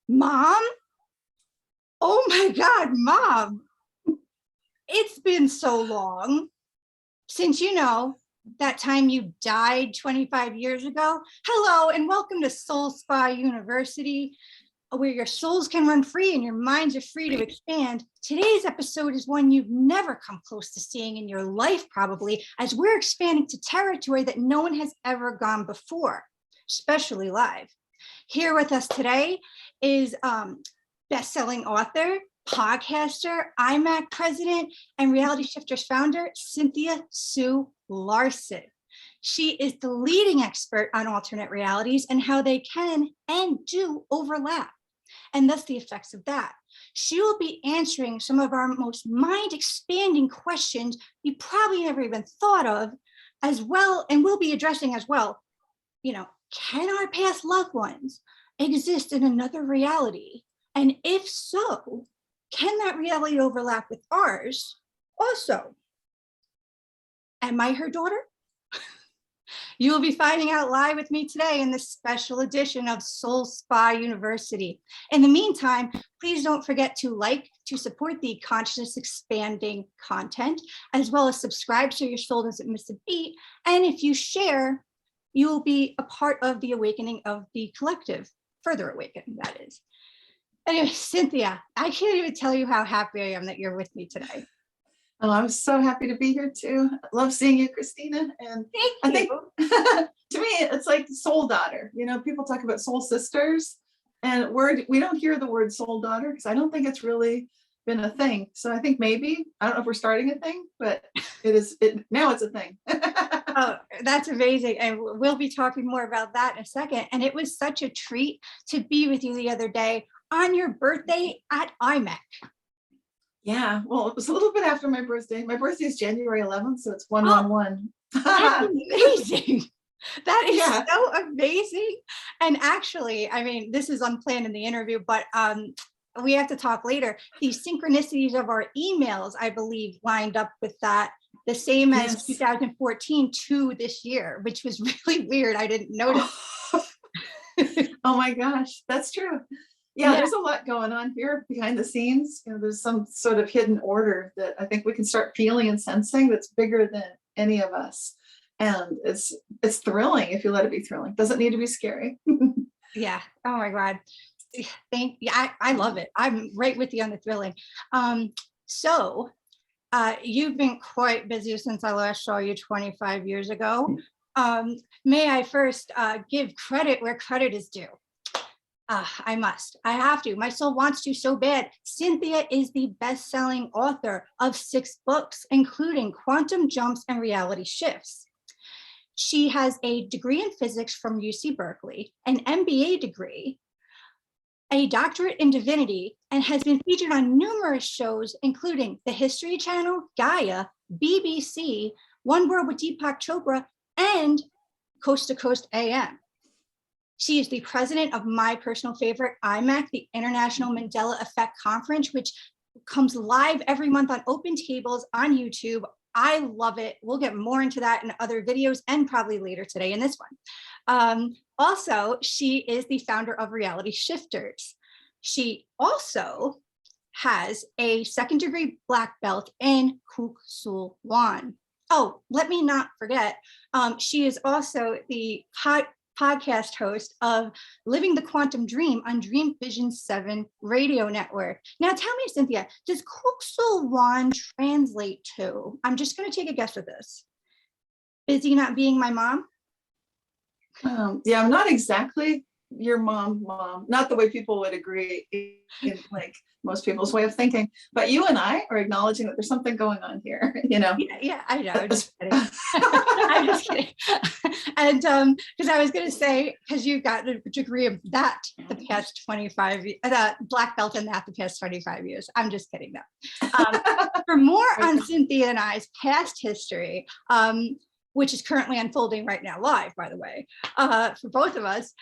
Mom? Oh my God, Mom. It's been so long since, that time you died 25 years ago. Hello, and welcome to Soul Spa University, where your souls can run free and your minds are free to expand. Today's episode is one you've never come close to seeing in your life, probably, as we're expanding to territory that no one has ever gone before, especially live. Here with us today is best-selling author, podcaster, IMAC president, and Reality Shifters founder, Cynthia Sue Larson. She is the leading expert on alternate realities and how they can and do overlap, and thus the effects of that. She will be answering some of our most mind-expanding questions you probably never even thought of, as well, and we'll be addressing as well, can our past loved ones exist in another reality? And if so, can that reality overlap with ours? Also, am I her daughter? You will be finding out live with me today in this special edition of Soul Spa University. In the meantime, please don't forget to support the consciousness expanding content, as well as subscribe so your soul doesn't miss a beat. And if you share, you will be a part of the awakening of the collective, further awakening, that is. Anyway, Cynthia, I can't even tell you how happy I am that you're with me today. Oh, I'm so happy to be here too. I love seeing you, Christina. And I think to me, it's like soul daughter. People talk about soul sisters, and we don't hear the word soul daughter because I don't think it's really been a thing. So I think maybe, I don't know if we're starting a thing, but now it's a thing. Oh, that's amazing. And we'll be talking more about that in a second. And it was such a treat to be with you the other day on your birthday at IMAC. Yeah, well, it was a little bit after my birthday. My birthday is January 11th, so it's 111. That's amazing. That is so amazing. And actually, this is unplanned in the interview, but we have to talk later. The synchronicities of our emails, I believe, lined up with that, the same as 2014 to this year, which was really weird. I didn't notice. Oh my gosh, that's true. Yeah, there's a lot going on here behind the scenes. There's some sort of hidden order that I think we can start feeling and sensing that's bigger than any of us. And it's thrilling if you let it be thrilling. Doesn't need to be scary. Yeah. Oh my God. I love it. I'm right with you on the thrilling. So you've been quite busy since I last saw you 25 years ago. May I first give credit where credit is due? I have to. My soul wants to so bad. Cynthia is the best-selling author of 6 books, including Quantum Jumps and Reality Shifts. She has a degree in physics from UC Berkeley, an MBA degree, a doctorate in divinity, and has been featured on numerous shows, including the History Channel, Gaia, BBC, One World with Deepak Chopra, and Coast to Coast AM. She is the president of my personal favorite, IMAC, the International Mandela Effect Conference, which comes live every month on Open Tables on YouTube. I love it. We'll get more into that in other videos and probably later today in this one. Also, she is the founder of Reality Shifters. She also has a 2nd degree black belt in Kuk Sool Won. Oh, let me not forget, she is also the podcast host of Living the Quantum Dream on Dream Vision 7 radio network. Now tell me, Cynthia, does Kuk Sool Won translate to? I'm just going to take a guess with this. Busy not being my mom? Yeah, I'm not exactly your mom, not the way people would agree in like most people's way of thinking, but you and I are acknowledging that there's something going on here, Yeah, I know. I'm just kidding. I'm just kidding. And because I was going to say, because you got a degree of that the past 25, black belt in that the past 25 years. I'm just kidding though. For more on Cynthia and I's past history, which is currently unfolding right now live, by the way, for both of us,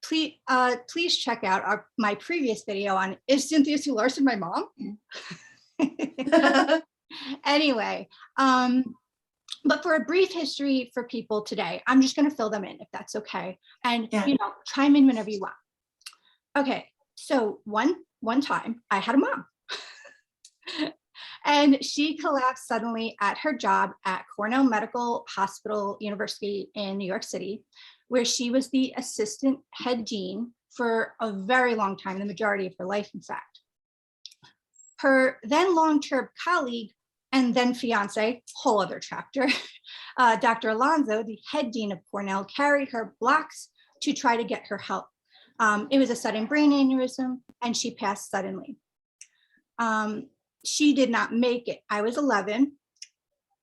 please check out my previous video on Is Cynthia Sue Larson my mom? Anyway, but for a brief history for people today, I'm just going to fill them in if that's okay. And, chime in whenever you want. Okay, so one time I had a mom and she collapsed suddenly at her job at Cornell Medical Hospital University in New York City, where she was the assistant head dean for a very long time, the majority of her life, in fact. Her then long-term colleague and then fiance, whole other chapter, Dr. Alonso, the head dean of Cornell, carried her blocks to try to get her help. It was a sudden brain aneurysm and she passed suddenly. She did not make it. I was 11.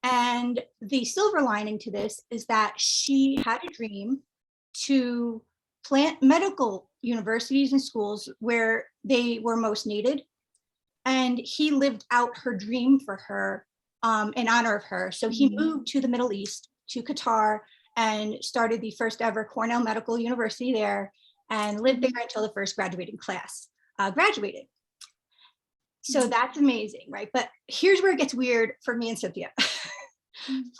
And the silver lining to this is that she had a dream to plant medical universities and schools where they were most needed. And he lived out her dream for her in honor of her. So he moved to the Middle East, to Qatar, and started the first ever Cornell Medical University there and lived there until the first graduating class graduated. So that's amazing, right? But here's where it gets weird for me and Cynthia.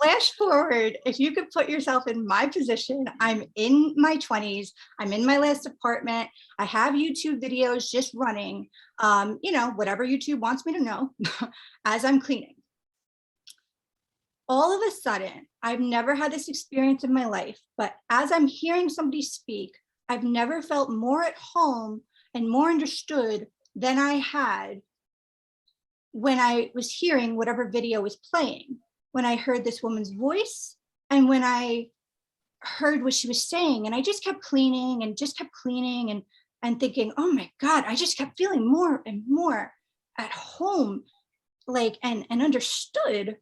Flash forward, if you could put yourself in my position, I'm in my 20s, I'm in my last apartment, I have YouTube videos just running, whatever YouTube wants me to know as I'm cleaning. All of a sudden, I've never had this experience in my life, but as I'm hearing somebody speak, I've never felt more at home and more understood than I had when I was hearing whatever video was playing, when I heard this woman's voice and when I heard what she was saying. And I just kept cleaning and thinking, oh my God, I just kept feeling more and more at home, like, and understood.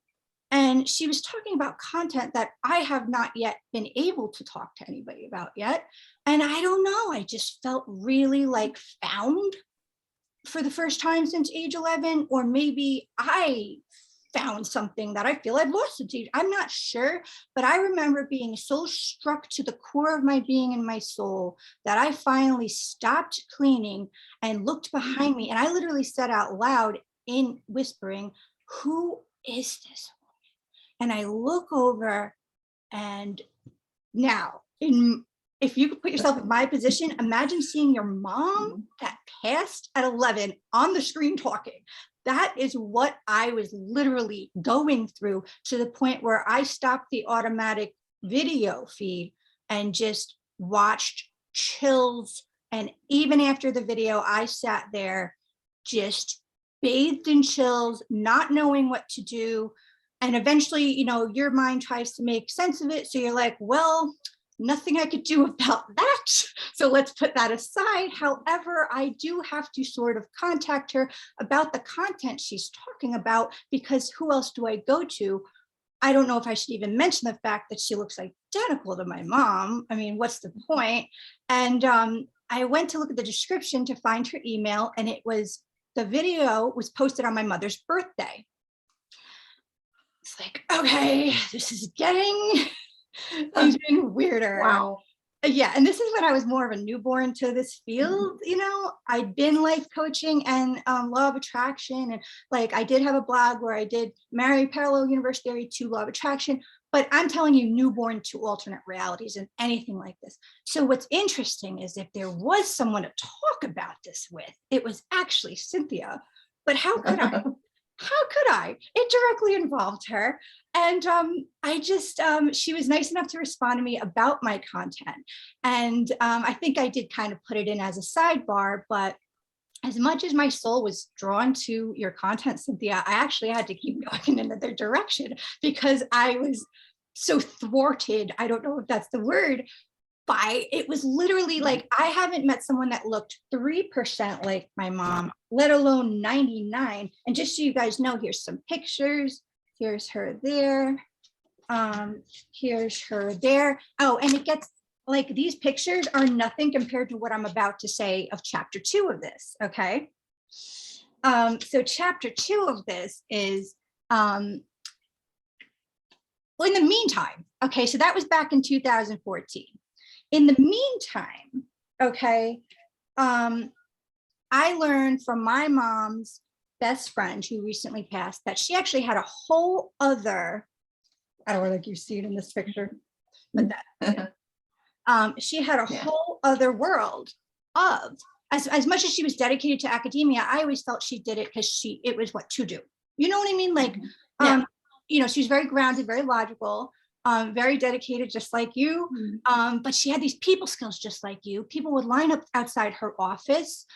And she was talking about content that I have not yet been able to talk to anybody about yet. And I don't know, I just felt really like found for the first time since age 11, or maybe I found something that I feel I've lost at age. I'm not sure, but I remember being so struck to the core of my being and my soul that I finally stopped cleaning and looked behind me. And I literally said out loud in whispering, who is this woman? And I look over, and now if you could put yourself in my position, imagine seeing your mom that passed at 11 on the screen talking. That is what I was literally going through, to the point where I stopped the automatic video feed and just watched chills. And even after the video, I sat there just bathed in chills, not knowing what to do. And eventually, your mind tries to make sense of it. So you're like, well, nothing I could do about that. So let's put that aside. However, I do have to sort of contact her about the content she's talking about, because who else do I go to? I don't know if I should even mention the fact that she looks identical to my mom. I mean, what's the point? And I went to look at the description to find her email, and the video was posted on my mother's birthday. It's like, okay, this is getting even weirder. Wow. Yeah, and this is when I was more of a newborn to this field. I'd been life coaching and law of attraction, and like I did have a blog where I did marry parallel universe theory to law of attraction, but I'm telling you, newborn to alternate realities and anything like this. So what's interesting is, if there was someone to talk about this with, it was actually Cynthia. But how could I? How could I? It directly involved her. And she was nice enough to respond to me about my content. And I think I did kind of put it in as a sidebar, but as much as my soul was drawn to your content, Cynthia, I actually had to keep going in another direction, because I was so thwarted. I don't know if that's the word. It was literally like, I haven't met someone that looked 3% like my mom, let alone 99. And just so you guys know, here's some pictures. Here's her there. Here's her there. Oh, and it gets like, these pictures are nothing compared to what I'm about to say of chapter 2 of this. Okay. So chapter 2 of this is, well, in the meantime, okay, so that was back in 2014. In the meantime, okay, I learned from my mom's best friend who recently passed that she actually had a whole other, I don't think you see it in this picture, but that she had a whole other world of, as much as she was dedicated to academia, I always felt she did it because it was what to do. You know what I mean? Like, Yeah. she was very grounded, very logical, very dedicated, just like you. But she had these people skills just like you. People would line up outside her office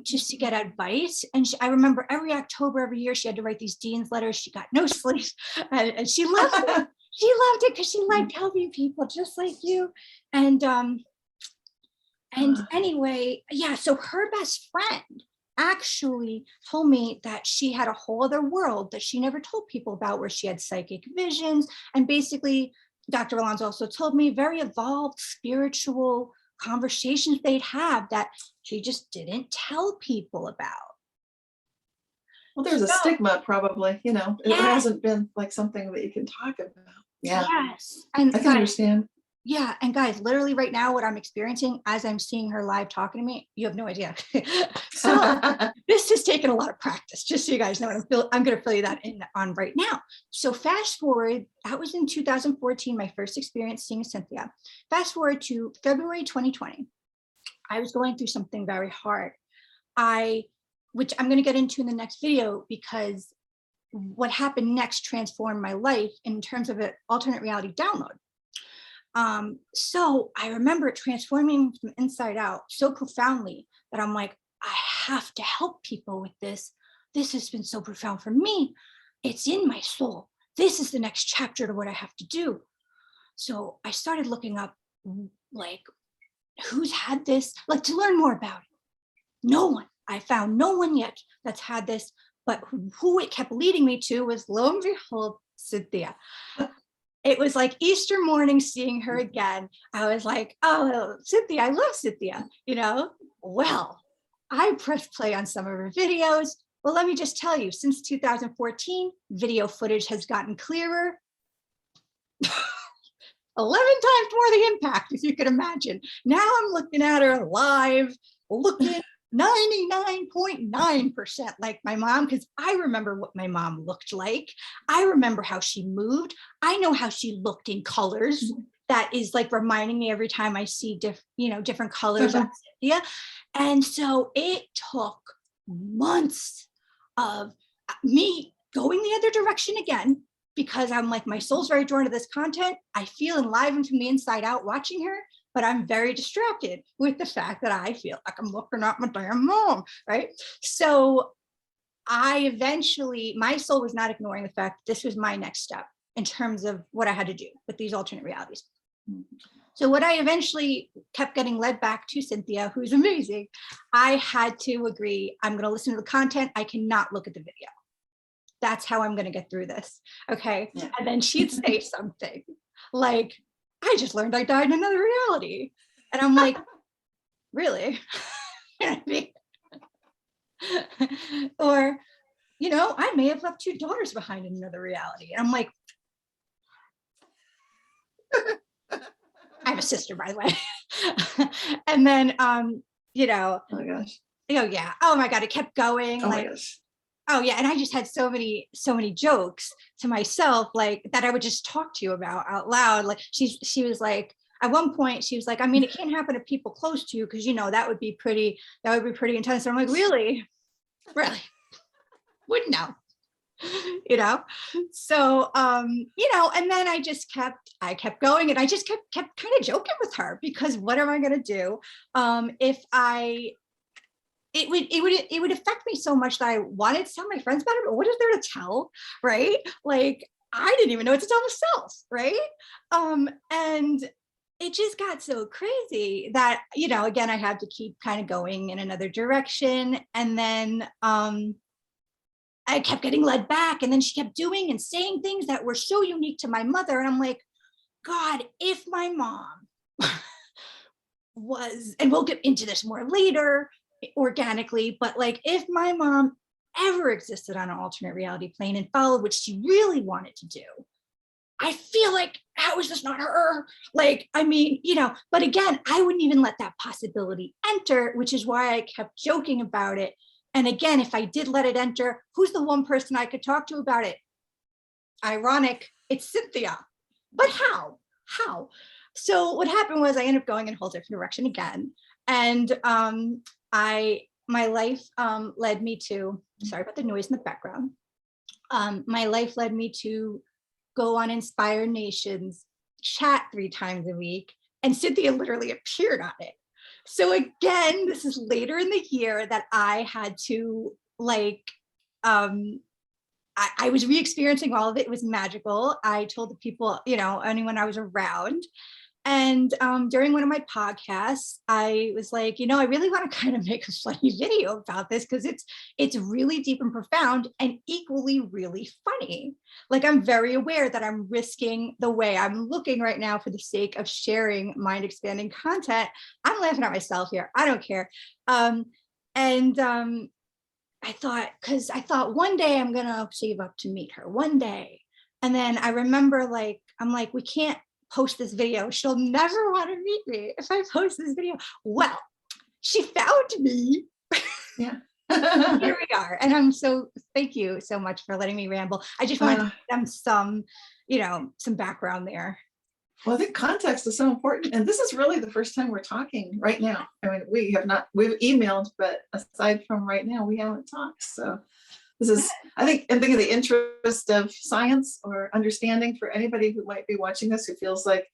just to get advice. And I remember every October, every year, she had to write these dean's letters. She got no sleep, and she loved it. She loved it because she liked helping people just like you. And anyway, yeah, so her best friend actually told me that she had a whole other world that she never told people about, where she had psychic visions. And basically, Dr. Alonso also told me very evolved spiritual conversations they'd have that she just didn't tell people about. Well, there's a stigma probably, it Yes. hasn't been like something that you can talk about. Yeah. Yes. And I can understand. Yeah. And guys, literally right now, what I'm experiencing as I'm seeing her live talking to me, you have no idea. So this has taken a lot of practice, just so you guys know. I'm going to fill you that in on right now. So fast forward, that was in 2014, my first experience seeing Cynthia. Fast forward to February 2020. I was going through something very hard. Which I'm going to get into in the next video, because what happened next transformed my life in terms of an alternate reality download. So I remember it transforming from inside out so profoundly that I'm like, I have to help people with this. This has been so profound for me. It's in my soul. This is the next chapter to what I have to do. So I started looking up, like, who's had this, like, to learn more about it. No one. I found no one yet that's had this, but who it kept leading me to was, lo and behold, Cynthia. It was like Easter morning seeing her again. I was like, oh, Cynthia, I love Cynthia, Well, I pressed play on some of her videos. Well, let me just tell you, since 2014, video footage has gotten clearer. 11 times more the impact, if you could imagine. Now I'm looking at her live, looking 99.9% like my mom, because I remember what my mom looked like. I remember how she moved. I know how she looked in colors. That is like reminding me every time I see different colors of Cynthia. And so it took months of me going the other direction again, because I'm like, my soul's very drawn to this content. I feel enlivened from the inside out watching her, but I'm very distracted with the fact that I feel like I'm looking at my damn mom, right? So my soul was not ignoring the fact that this was my next step in terms of what I had to do with these alternate realities. So what I eventually kept getting led back to Cynthia, who's amazing. I had to agree, I'm going to listen to the content. I cannot look at the video. That's how I'm going to get through this. Okay. Yeah. And then she'd say something like, I just learned I died in another reality. And I'm like, really? Or, I may have left 2 daughters behind in another reality. And I'm like, I have a sister, by the way. And then, oh my gosh. Oh yeah. Oh my God. It kept going. Oh my gosh. Oh yeah. And I just had so many jokes to myself, like, that I would just talk to you about out loud. Like she was like, at one point she was like, I mean, it can't happen to people close to you, because that would be pretty intense. And I'm like, really? Wouldn't know. So and then I kept going, and I just kept kind of joking with her, because what am I going to do if it would affect me so much that I wanted to tell my friends about it, but what is there to tell, right? Like, I didn't even know what to tell myself, right? And it just got so crazy that, again, I had to keep kind of going in another direction. And then I kept getting led back, and then she kept doing and saying things that were so unique to my mother. And I'm like, God, if my mom was, and we'll get into this more later organically, but like, if my mom ever existed on an alternate reality plane and followed what she really wanted to do, I feel like, how is this not her? Like, I mean, but again, I wouldn't even let that possibility enter, which is why I kept joking about it. And again, if I did let it enter, who's the one person I could talk to about it? Ironic, it's Cynthia. But how? So what happened was I ended up going in a whole different direction again. And my life led me to, sorry about the noise in the background. My life led me to go on Inspire Nations, chat 3 times a week, and Cynthia literally appeared on it. So again, this is later in the year that I had to like, I was re-experiencing all of it. It was magical. I told the people, anyone I was around. And during one of my podcasts, I was like, I really want to kind of make a funny video about this because it's really deep and profound and equally really funny. Like, I'm very aware that I'm risking the way I'm looking right now for the sake of sharing mind expanding content. I'm laughing at myself here. I don't care. I thought one day I'm gonna save up to meet her one day. And then I remember I'm like, we can't post this video. She'll never want to meet me if I post this video. Well, she found me. Yeah. Here we are. And thank you so much for letting me ramble. I just wanted to give them some background there. Well, I think context is so important. And this is really the first time we're talking right now. I mean, we've emailed, but aside from right now, we haven't talked. So this is, I think of the interest of science or understanding for anybody who might be watching this, who feels like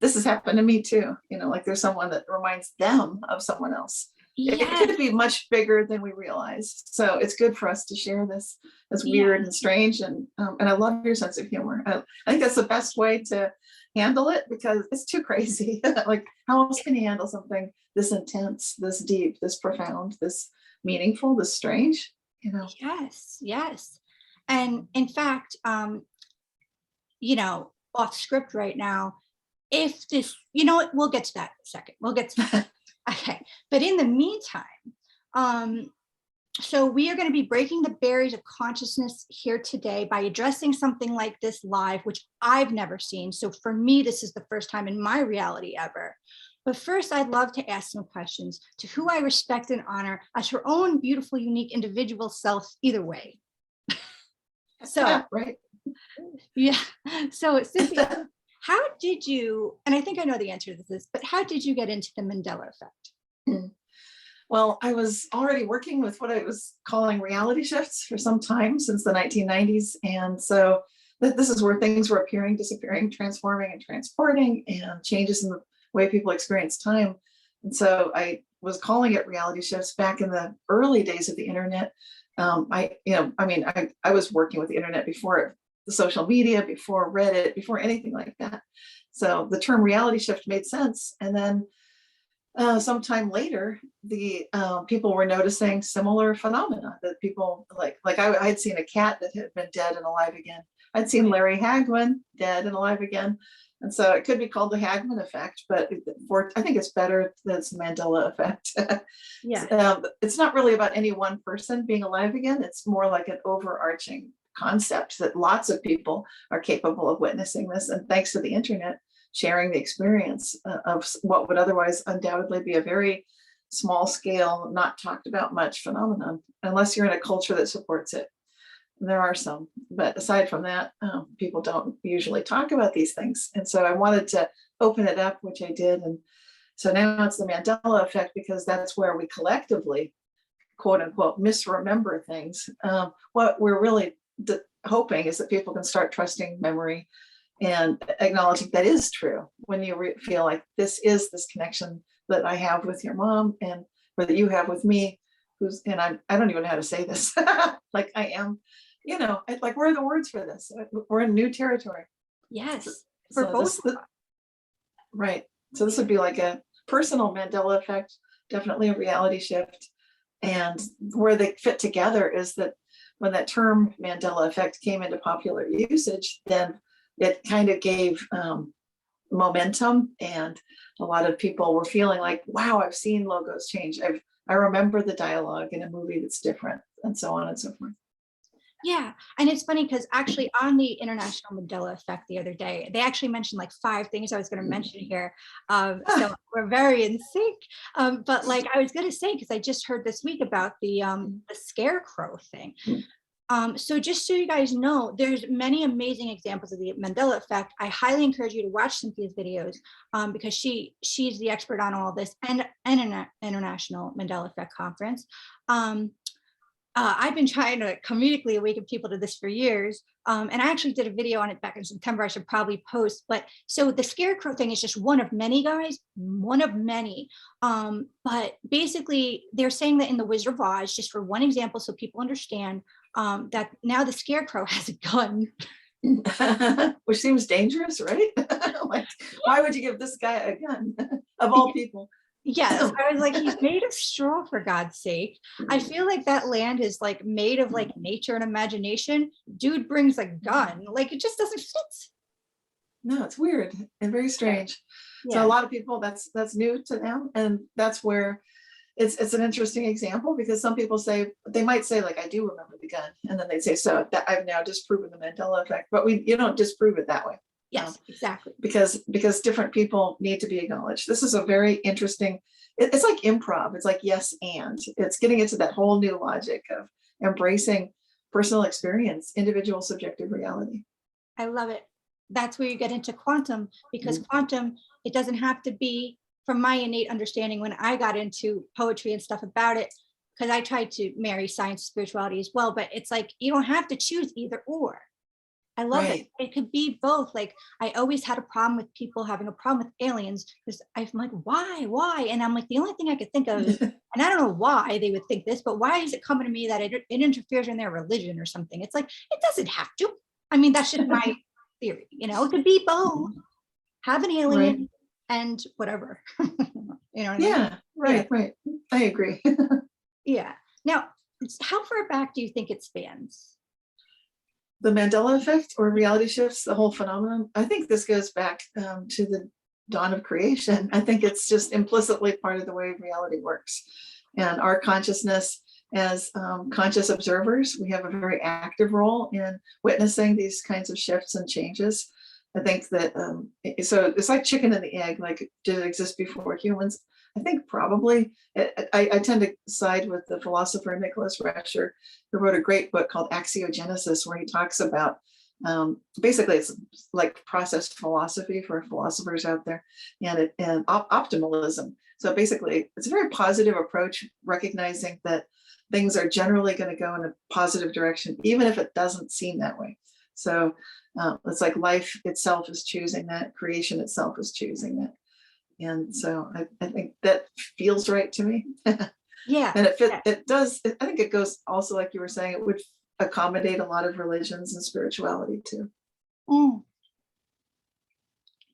this has happened to me too. Like there's someone that reminds them of someone else. Yes. It could be much bigger than we realize. So it's good for us to share this as weird and strange. And I love your sense of humor. I think that's the best way to handle it because it's too crazy. Like, how else can you handle something this intense, this deep, this profound, this meaningful, this strange? Yes. And in fact, off script right now, if this, we'll get to that in a second. We'll get to that. Okay. But in the meantime, so we are going to be breaking the barriers of consciousness here today by addressing something like this live, which I've never seen. So for me, this is the first time in my reality ever. But first, I'd love to ask some questions to who I respect and honor as her own beautiful, unique individual self, either way. So, right. Yeah. So Cynthia, how did you, and I think I know the answer to this, but how did you get into the Mandela Effect? Well, I was already working with what I was calling reality shifts for some time since the 1990s. And so this is where things were appearing, disappearing, transforming and transporting, and changes in the way people experience time. And so I was calling it reality shifts back in the early days of the internet. I was working with the internet before the social media, before Reddit, before anything like that. So the term reality shift made sense. And then sometime later, the people were noticing similar phenomena that people I had seen a cat that had been dead and alive again. I'd seen Larry Hagman dead and alive again. And so it could be called the Hagman effect, but I think it's better than the Mandela effect. Yeah. It's not really about any one person being alive again. It's more like an overarching concept that lots of people are capable of witnessing this. And thanks to the internet, sharing the experience of what would otherwise undoubtedly be a very small scale, not talked about much phenomenon, unless you're in a culture that supports it. And there are some, but aside from that, people don't usually talk about these things. And so I wanted to open it up, which I did. And so now it's the Mandela effect, because that's where we collectively, quote unquote, misremember things. What we're really hoping is that people can start trusting memory and acknowledging that is true when you feel like this is this connection that I have with your mom, and or that you have with me, I don't even know how to say this. Like I am, like where are the words for this? We're in new territory. Yes, for both. Right. So this would be like a personal Mandela effect, definitely a reality shift. And where they fit together is that when that term Mandela effect came into popular usage, then it kind of gave momentum, and a lot of people were feeling like, wow, I've seen logos change. I remember the dialogue in a movie that's different, and so on and so forth. Yeah, and it's funny because actually on the International Mandela Effect the other day, they actually mentioned like 5 things I was going to mention here. So we're very in sync. But like I was going to say, because I just heard this week about the scarecrow thing. So just so you guys know, there's many amazing examples of the Mandela Effect. I highly encourage you to watch Cynthia's videos because she's the expert on all this, and International Mandela Effect Conference. I've been trying to comedically awaken people to this for years. And I actually did a video on it back in September. I should probably post. But so the scarecrow thing is just one of many, guys, one of many. But basically, they're saying that in the Wizard of Oz, just for one example, so people understand that now the scarecrow has a gun. Which seems dangerous, right? Like, why would you give this guy a gun of all people? Yes, I was like, he's made of straw, for God's sake. I feel like that land is like made of like nature and imagination. Dude brings a gun, like it just doesn't fit. No, it's weird and very strange. Yeah. So a lot of people, that's new to them, and that's where it's an interesting example, because some people say, they might say like, I do remember the gun, and then they say, so that I've now disproven the Mandela effect, but you don't disprove it that way. Yes, exactly. Because different people need to be acknowledged. This is a very interesting, it's like improv. It's like yes, and it's getting into that whole new logic of embracing personal experience, individual subjective reality. I love it. That's where you get into quantum, because quantum, it doesn't have to be, from my innate understanding when I got into poetry and stuff about it, because I tried to marry science and spirituality as well, but it's like, you don't have to choose either or. I love it. It could be both. Like, I always had a problem with people having a problem with aliens, because I'm like, why? And I'm like, the only thing I could think of is, and I don't know why they would think this, but why is it coming to me that it interferes in their religion or something? It's like, it doesn't have to. I mean, that's just my theory. You know, it could be both. Have an alien and whatever. You know what I mean? Right. I agree. Yeah. Now, how far back do you think it spans? The Mandela effect or reality shifts, the whole phenomenon. I think this goes back to the dawn of creation. I think it's just implicitly part of the way reality works. And our consciousness as conscious observers, we have a very active role in witnessing these kinds of shifts and changes. I think that, so it's like chicken and the egg, like did it exist before humans? I think probably. I tend to side with the philosopher Nicholas Rescher, who wrote a great book called Axiogenesis, where he talks about, basically it's like process philosophy for philosophers out there, and optimalism. So basically it's a very positive approach, recognizing that things are generally going to go in a positive direction, even if it doesn't seem that way. So it's like life itself is choosing that, creation itself is choosing that. And so I think that feels right to me. Yeah. And it does, I think it goes also, like you were saying, it would accommodate a lot of religions and spirituality too.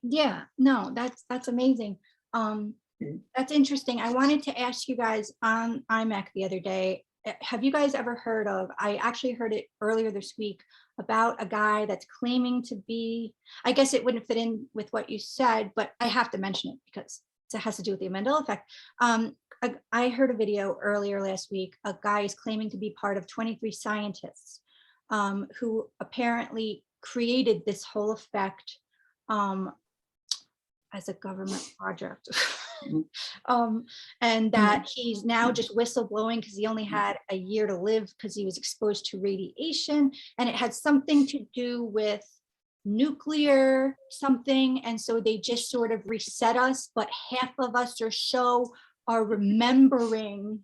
Yeah, no, that's amazing. That's interesting. I wanted to ask you guys on IMAC the other day, have you guys ever heard of, I actually heard it earlier this week, about a guy that's claiming to be, I guess it wouldn't fit in with what you said, but I have to mention it because it has to do with the Mandela effect. I heard a video earlier last week. A guy is claiming to be part of 23 scientists who apparently created this whole effect as a government project. And that he's now just whistleblowing because he only had a year to live because he was exposed to radiation, and it had something to do with nuclear something, and so they just sort of reset us, but half of us or so are remembering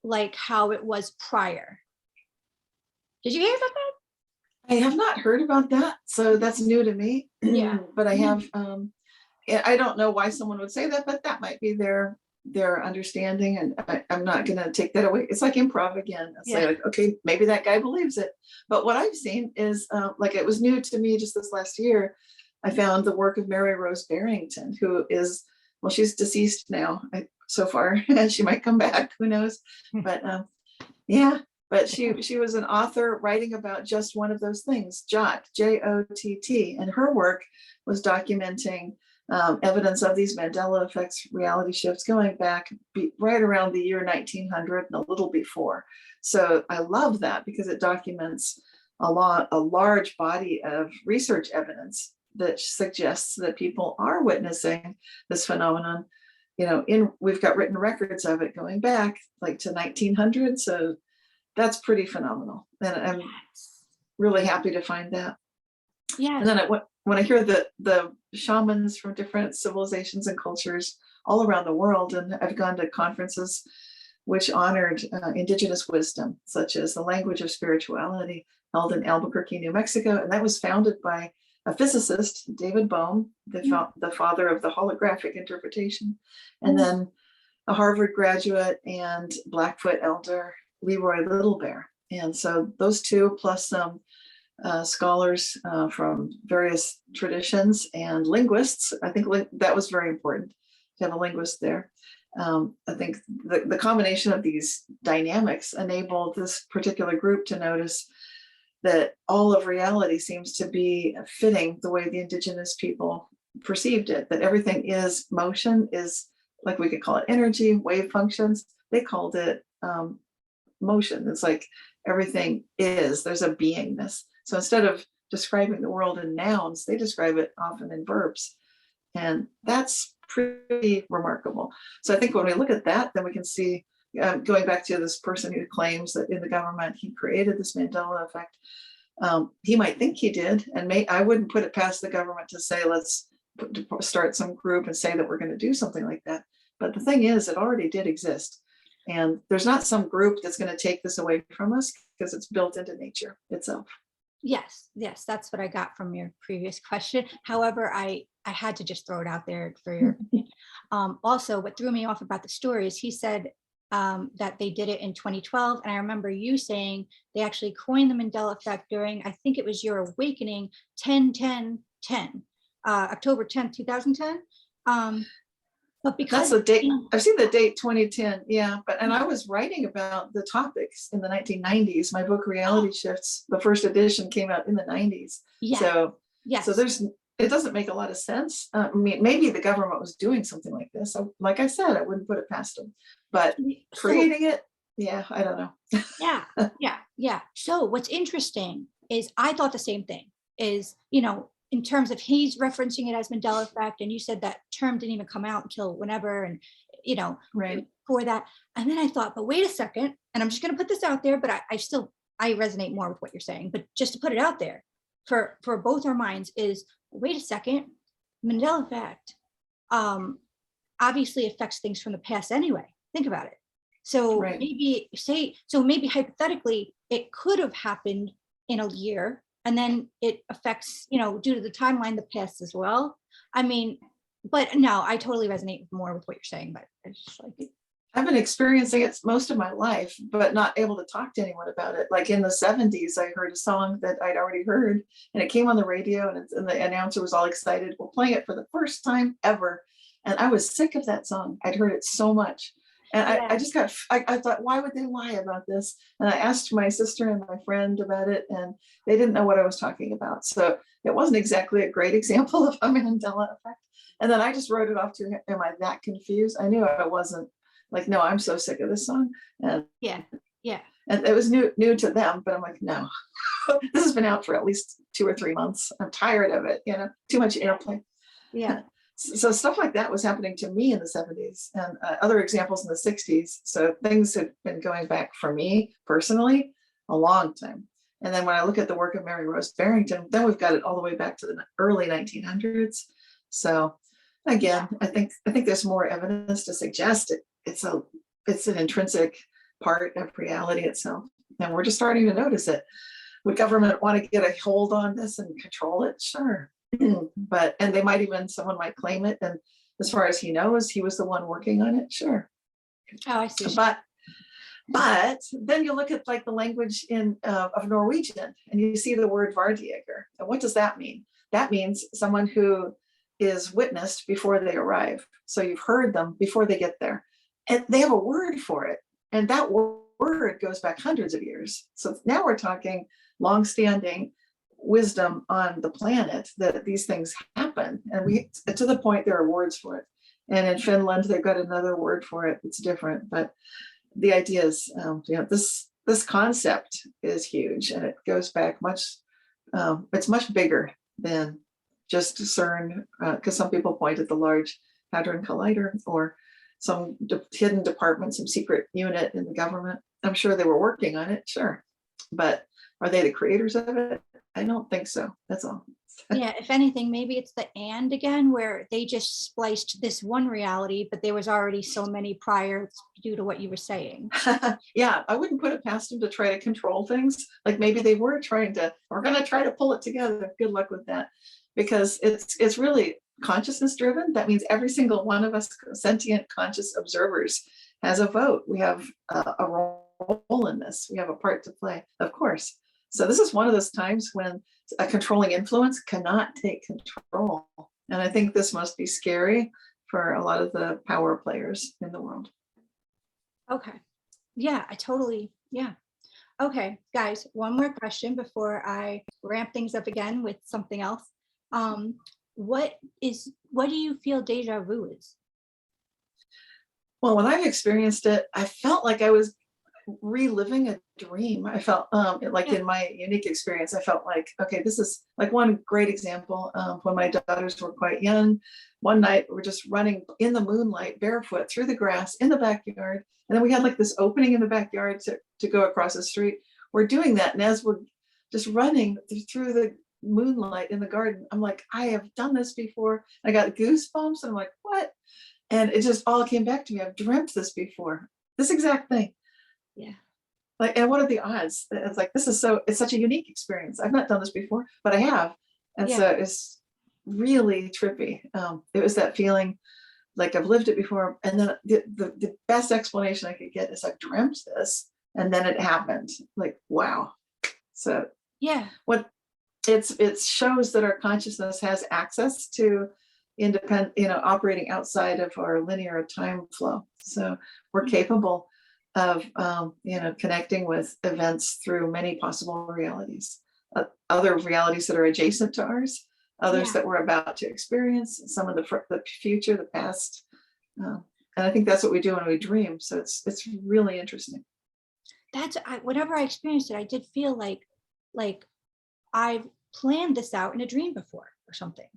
like how it was prior. Did you hear about that? I have not heard about that, so that's new to me. Yeah. But I have I don't know why someone would say that, but that might be their understanding, and I'm not going to take that away. It's like improv again. It's like, okay, maybe that guy believes it. But what I've seen is like, it was new to me just this last year. I found the work of Mary Rose Barrington, who is, well, she's deceased now so far, and she might come back, who knows? But yeah, but she was an author writing about just one of those things, JOTT, J-O-T-T, and her work was documenting evidence of these Mandela effects reality shifts going back right around the year 1900 and a little before. So I love that because it documents a large body of research evidence that suggests that people are witnessing this phenomenon. You know, we've got written records of it going back like to 1900. So that's pretty phenomenal. And I'm Yes. really happy to find that. Yes. And then when I hear the shamans from different civilizations and cultures all around the world, and I've gone to conferences which honored indigenous wisdom, such as the language of spirituality, held in Albuquerque, New Mexico, and that was founded by a physicist, David Bohm, the father of the holographic interpretation, and then a Harvard graduate and Blackfoot elder, Leroy Little Bear. And so those two, plus some scholars from various traditions and linguists. I think that was very important to have a linguist there. I think the combination of these dynamics enabled this particular group to notice that all of reality seems to be fitting the way the indigenous people perceived it, that everything is motion, is like we could call it energy, wave functions. They called it motion. It's like everything is, there's a beingness. So instead of describing the world in nouns, they describe it often in verbs. And that's pretty remarkable. So I think when we look at that, then we can see, going back to this person who claims that in the government he created this Mandela effect. He might think he did, and I wouldn't put it past the government to say, let's start some group and say that we're going to do something like that. But the thing is, it already did exist. And there's not some group that's going to take this away from us because it's built into nature itself. Yes, that's what I got from your previous question. However, I had to just throw it out there for your opinion. Also, what threw me off about the story is he said that they did it in 2012. And I remember you saying they actually coined the Mandela Effect during, I think it was your awakening, 10-10-10, October 10th, 2010. But because that's the date, I've seen the date 2010, yeah. And I was writing about the topics in the 1990s. My book Reality Shifts, the first edition, came out in the 90s. Yeah. So yes. So it doesn't make a lot of sense. I mean, maybe the government was doing something like this. So, like I said, I wouldn't put it past them. But creating it, yeah, I don't know. Yeah. So what's interesting is I thought the same thing. Is, in terms of he's referencing it as Mandela Effect, and you said that term didn't even come out until whenever, and right for that. And then I thought, but wait a second, and I'm just going to put this out there, but I resonate more with what you're saying. But just to put it out there for both our minds is, wait a second, Mandela Effect obviously affects things from the past anyway. Think about it. So maybe hypothetically, it could have happened in a year, and then it affects, due to the timeline, the past as well. I mean, but no, I totally resonate more with what you're saying, but it's just like, I've been experiencing it most of my life, but not able to talk to anyone about it. Like in the 70s, I heard a song that I'd already heard, and it came on the radio, and the announcer was all excited. We're playing it for the first time ever. And I was sick of that song. I'd heard it so much. And I just I thought, why would they lie about this? And I asked my sister and my friend about it, and they didn't know what I was talking about. So it wasn't exactly a great example of a Mandela effect. And then I just wrote it off to, am I that confused? I knew I wasn't. Like, no, I'm so sick of this song. And yeah. And it was new to them, but I'm like, no, this has been out for at least 2 or 3 months. I'm tired of it, too much airplay. Yeah. So stuff like that was happening to me in the 70s, and other examples in the 60s. So things have been going back for me personally a long time. And then when I look at the work of Mary Rose Barrington, then we've got it all the way back to the early 1900s. So again, I think there's more evidence to suggest it's an intrinsic part of reality itself. And we're just starting to notice it. Would government want to get a hold on this and control it? Sure. And someone might claim it. And as far as he knows, he was the one working on it. Sure. Oh, I see. But then you look at like the language of Norwegian, and you see the word vardiger. And what does that mean? That means someone who is witnessed before they arrive. So you've heard them before they get there. And they have a word for it. And that word goes back hundreds of years. So now we're talking longstanding wisdom on the planet that these things happen. And to the point there are words for it. And in Finland, they've got another word for it. It's different. But the idea is, this concept is huge, and it goes back it's much bigger than just CERN, because some people point at the Large Hadron Collider or some hidden department, some secret unit in the government. I'm sure they were working on it, sure. But are they the creators of it? I don't think so. That's all. Yeah, if anything, maybe it's the and again, where they just spliced this one reality, but there was already so many prior due to what you were saying. Yeah, I wouldn't put it past them to try to control things. Like maybe they were trying to, we're going to try to pull it together. Good luck with that. Because it's really consciousness driven. That means every single one of us sentient conscious observers has a vote. We have a role in this. We have a part to play, of course. So this is one of those times when a controlling influence cannot take control. And I think this must be scary for a lot of the power players in the world. Okay. Yeah, yeah. Okay, guys, one more question before I ramp things up again with something else. What do you feel deja vu is? Well, when I've experienced it, I felt like I was reliving a dream. I felt like in my unique experience, I felt like, okay, this is like one great example. When my daughters were quite young, one night we're just running in the moonlight barefoot through the grass in the backyard. And then we had like this opening in the backyard to go across the street. We're doing that. And as we're just running through the moonlight in the garden, I'm like, I have done this before. I got goosebumps. And I'm like, what? And it just all came back to me. I've dreamt this before, this exact thing. Yeah. Like, and what are the odds? It's like, it's such a unique experience. I've not done this before, but I have. And so it's really trippy. It was that feeling like I've lived it before. And then the best explanation I could get is I've dreamt this and then it happened. Like, wow. So yeah, what it shows that our consciousness has access to independent, operating outside of our linear time flow. So we're capable of connecting with events through many possible realities, other realities that are adjacent to ours, others that we're about to experience, some of the future, the past, and I think that's what we do when we dream. So it's really interesting. Whenever I experienced it, I did feel like I've planned this out in a dream before or something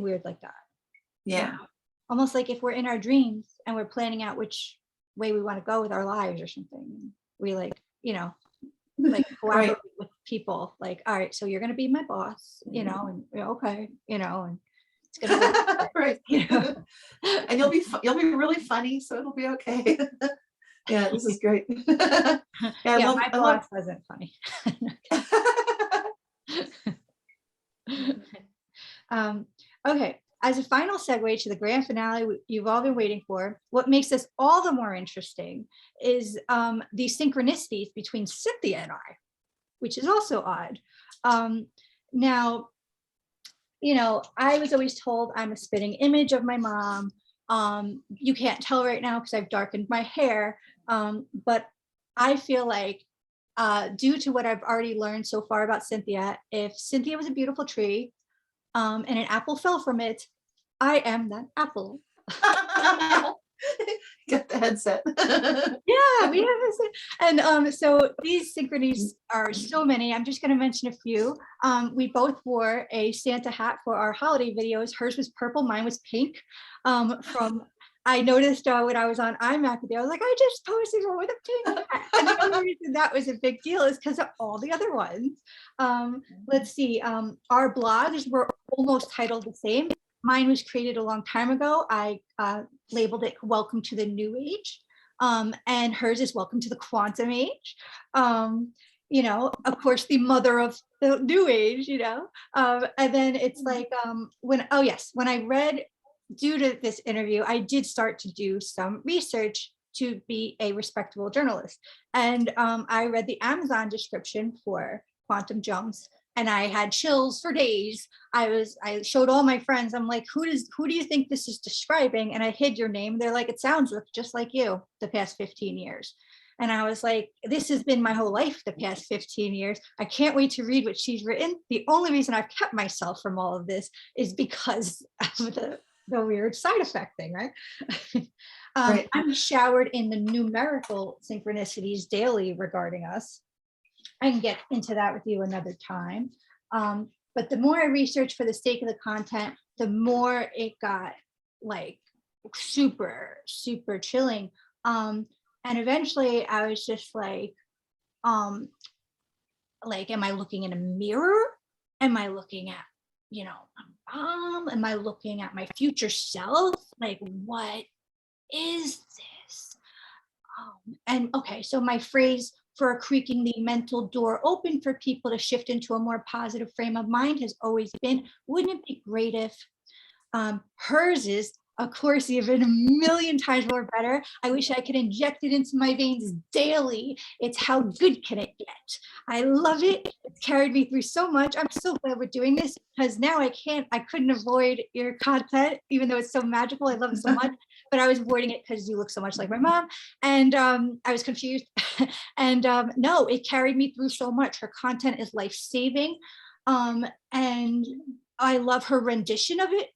weird like that. Yeah. Almost like if we're in our dreams and we're planning out which way we want to go with our lives or something, we collaborate with people, like, all right, so you're going to be my boss, and okay, and it's going to go right. And you'll be really funny, so it'll be okay. Yeah, this is great. My boss wasn't funny. Okay, as a final segue to the grand finale you've all been waiting for, what makes this all the more interesting is the synchronicities between Cynthia and I, which is also odd. Now, I was always told I'm a spitting image of my mom. You can't tell right now because I've darkened my hair, but I feel like due to what I've already learned so far about Cynthia, if Cynthia was a beautiful tree and an apple fell from it, I am that apple. Get the headset. Yeah, we have this. And so these synchronies are so many. I'm just going to mention a few. We both wore a Santa hat for our holiday videos. Hers was purple, mine was pink. I noticed when I was on iMac video, I was like, I just posted one with a pink hat. And the only reason that was a big deal is because of all the other ones. Let's see, our blogs were almost titled the same. Mine was created a long time ago. I labeled it Welcome to the New Age. And hers is Welcome to the Quantum Age. Of course, the mother of the New Age, and then it's like, when I read, due to this interview, I did start to do some research to be a respectable journalist. And I read the Amazon description for quantum jumps, and I had chills for days. I showed all my friends. I'm like, who do you think this is describing? And I hid your name. They're like, it sounds just like you the past 15 years. And I was like, this has been my whole life the past 15 years. I can't wait to read what she's written. The only reason I've kept myself from all of this is because of the weird side effect thing, right? Right. I'm showered in the numerical synchronicities daily regarding us. I can get into that with you another time. But the more I researched for the sake of the content, the more it got like super, super chilling. And eventually I was just um, like, am I looking in a mirror? Am I looking at, my mom? Am I looking at my future self? Like, what is this? And okay, so my phrase for a creakingly mental door open for people to shift into a more positive frame of mind has always been, wouldn't it be great if hers is, of course, even a million times more better. I wish I could inject it into my veins daily. It's how good can it get? I love it. It's carried me through so much. I'm so glad we're doing this because now I couldn't avoid your content, even though it's so magical. I love it so much, but I was avoiding it because you look so much like my mom. And I was confused. And no, it carried me through so much. Her content is life-saving. And I love her rendition of it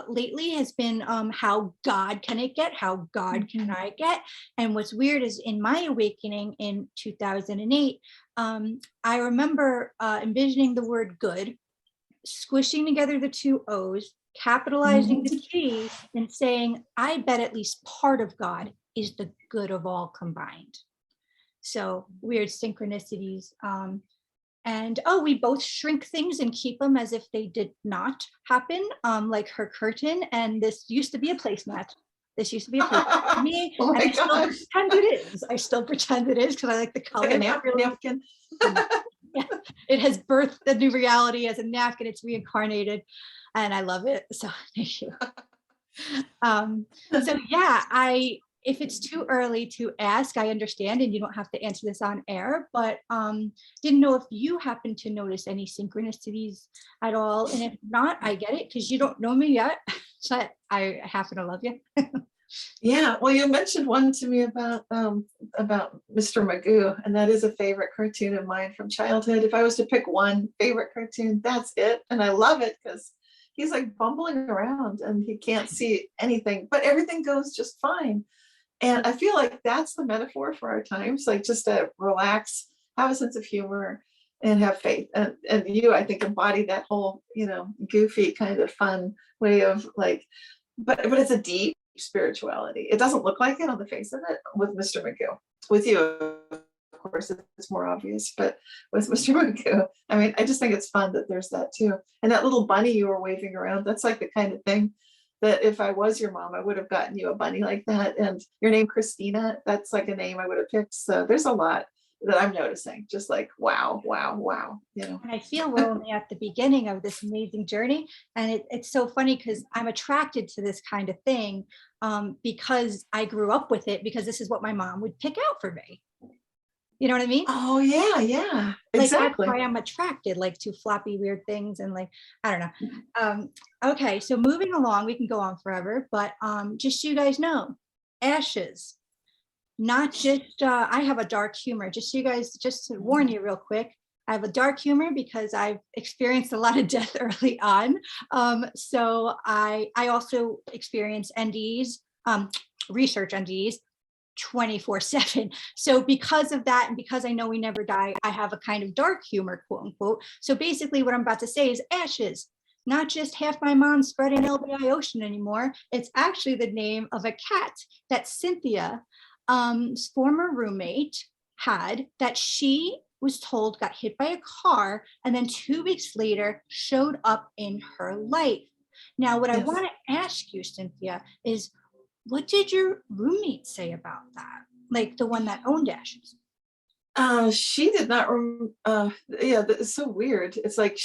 lately has been how God can it get? How God can I get? And what's weird is in my awakening in 2008, I remember envisioning the word good, squishing together the two O's, capitalizing the G, and saying, I bet at least part of God is the good of all combined. So weird synchronicities. And we both shrink things and keep them as if they did not happen, like her curtain. And this used to be a placemat. This used to be a placemat for me. Oh and my I still gosh. pretend it is. I still pretend it is because I like the color. Like a napkin. Yeah, it has birthed a new reality as a napkin. It's reincarnated, and I love it. So thank you. So yeah, if it's too early to ask, I understand, and you don't have to answer this on air, but didn't know if you happen to notice any synchronicities at all. And if not, I get it because you don't know me yet, but I happen to love you. Yeah, well, you mentioned one to me about Mr. Magoo, and that is a favorite cartoon of mine from childhood. If I was to pick one favorite cartoon, that's it. And I love it because he's like bumbling around and he can't see anything, but everything goes just fine. And I feel like that's the metaphor for our times, like just to relax, have a sense of humor, and have faith. And you, I think, embody that whole, goofy kind of fun way of like, but it's a deep spirituality. It doesn't look like it on the face of it with Mr. Magoo. With you, of course, it's more obvious, but with Mr. Magoo, I mean, I just think it's fun that there's that too. And that little bunny you were waving around, that's like the kind of thing that if I was your mom, I would have gotten you a bunny like that. And your name, Christina, that's like a name I would have picked. So there's a lot that I'm noticing, just like, wow, wow, wow, And I feel we're only at the beginning of this amazing journey. And it's so funny because I'm attracted to this kind of thing because I grew up with it, because this is what my mom would pick out for me. You know what I mean? Oh yeah, yeah, Like exactly. that's why I'm attracted, like, to floppy weird things, and like, I don't know. Okay, so moving along, we can go on forever, but just so you guys know, ashes, not just I have a dark humor, just so you guys, just to warn you real quick, I have a dark humor because I've experienced a lot of death early on. So I also experience NDEs, research NDEs 24/7. So because of that, and because I know we never die, I have a kind of dark humor, quote unquote. So basically what I'm about to say is ashes, not just half my mom spread in LBI Ocean anymore. It's actually the name of a cat that Cynthia, former roommate, had, that she was told got hit by a car, and then 2 weeks later showed up in her life. Now, what I Yes. want to ask you, Cynthia, is what did your roommate say about that? Like the one that owned ashes? She did not. Yeah, it's so weird. It's like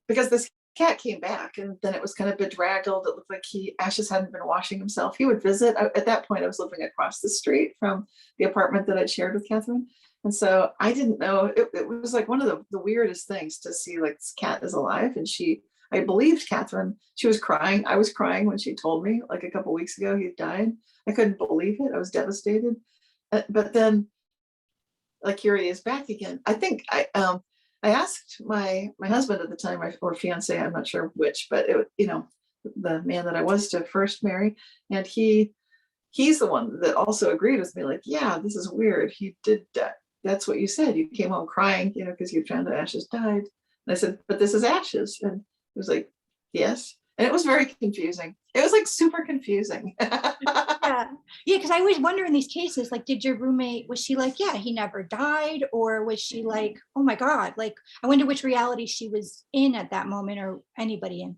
because this cat came back and then it was kind of bedraggled. It looked like Ashes hadn't been washing himself. He would visit. At that point, I was living across the street from the apartment that I'd shared with Catherine. And so I didn't know. It was like one of the weirdest things to see, like, this cat is alive. And I believed Catherine. She was crying. I was crying when she told me, like, a couple weeks ago he died. I couldn't believe it. I was devastated. But then, like, here he is back again. I think I asked my husband at the time, or fiance, I'm not sure which, but the man that I was to first marry, and he's the one that also agreed with me, like, yeah, this is weird. He did that. That's what you said. You came home crying, because you found out Ashes died. And I said, but this is Ashes. And he was like, yes. And it was very confusing. It was like super confusing. Yeah. Yeah. Cause I always wonder in these cases, like, did your roommate, was she like, yeah, he never died? Or was she like, oh my God, like, I wonder which reality she was in at that moment, or anybody in.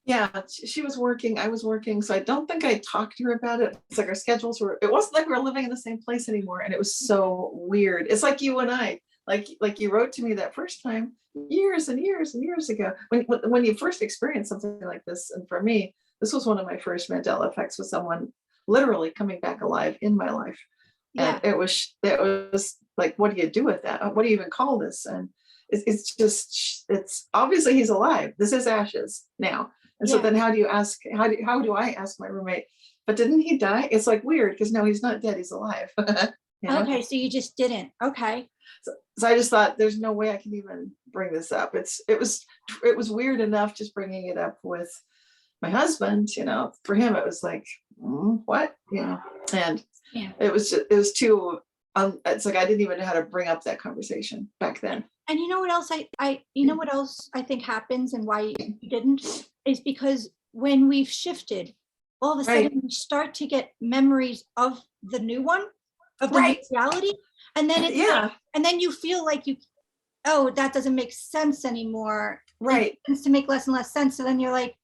Yeah, she was working, I was working. So I don't think I talked to her about it. It's like our schedules were, it wasn't like we were living in the same place anymore. And it was so weird. It's like you and I, like you wrote to me that first time years and years and years ago when you first experienced something like this. And for me, this was one of my first Mandela effects, with someone literally coming back alive in my life. And Yeah. it was like, what do you do with that? What do you even call this? And it's just, it's obviously he's alive. This is ashes now. And so Yeah. then how do you ask, how do I ask my roommate, but didn't he die? It's like weird, because no, he's not dead, he's alive. You know? Okay. So you just didn't. Okay. So I just thought there's no way I can even bring this up. It was weird enough just bringing it up with my husband, you know. For him it was like, what, you know. And Yeah. it was too it's like I didn't even know how to bring up that conversation back then. And you know what else you know what else I think happens, and why you didn't, is because when we've shifted, all of a sudden Right. we start to get memories of the new one, of the new Right. reality. And then it's like, Yeah. and then you feel like oh, that doesn't make sense anymore. And Right. it tends to make less and less sense. So then you're like,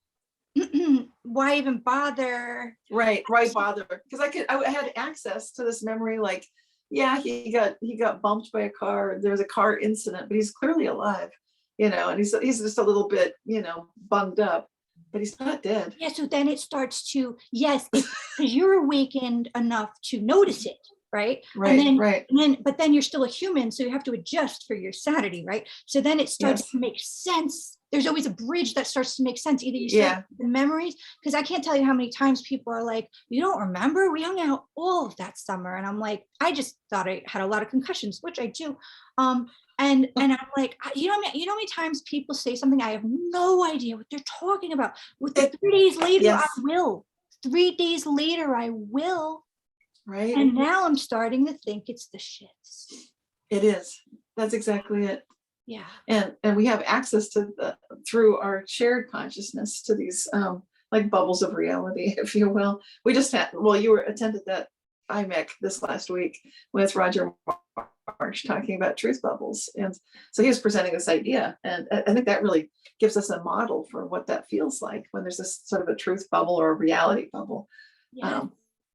why even bother? Right. Bother, because I had access to this memory. Like, yeah, he got bumped by a car. There was a car incident, but he's clearly alive, you know, and he's just a little bit, you know, bunged up, but he's not dead. Yeah. So then it starts to, yes, because you're awakened enough to notice it. Right. Right. But then you're still a human. So you have to adjust for your sanity. Right. So then it starts Yes. to make sense. There's always a bridge that starts to make sense. Either you start with the memories, because I can't tell you how many times people are like, you don't remember? We hung out all of that summer. And I'm like, I just thought I had a lot of concussions, which I do. And I'm like, you know how many times people say something, I have no idea what they're talking about. With 3 days later, Yes. I will. 3 days later, I will. Right. And now I'm starting to think it's the shits. It is. That's exactly it. Yeah. And we have access to through our shared consciousness to these like bubbles of reality, if you will. We just had, well, you attended that IMEC this last week with Roger Marsh talking about truth bubbles. And so he was presenting this idea. And I think that really gives us a model for what that feels like when there's this sort of a truth bubble or a reality bubble. Yeah.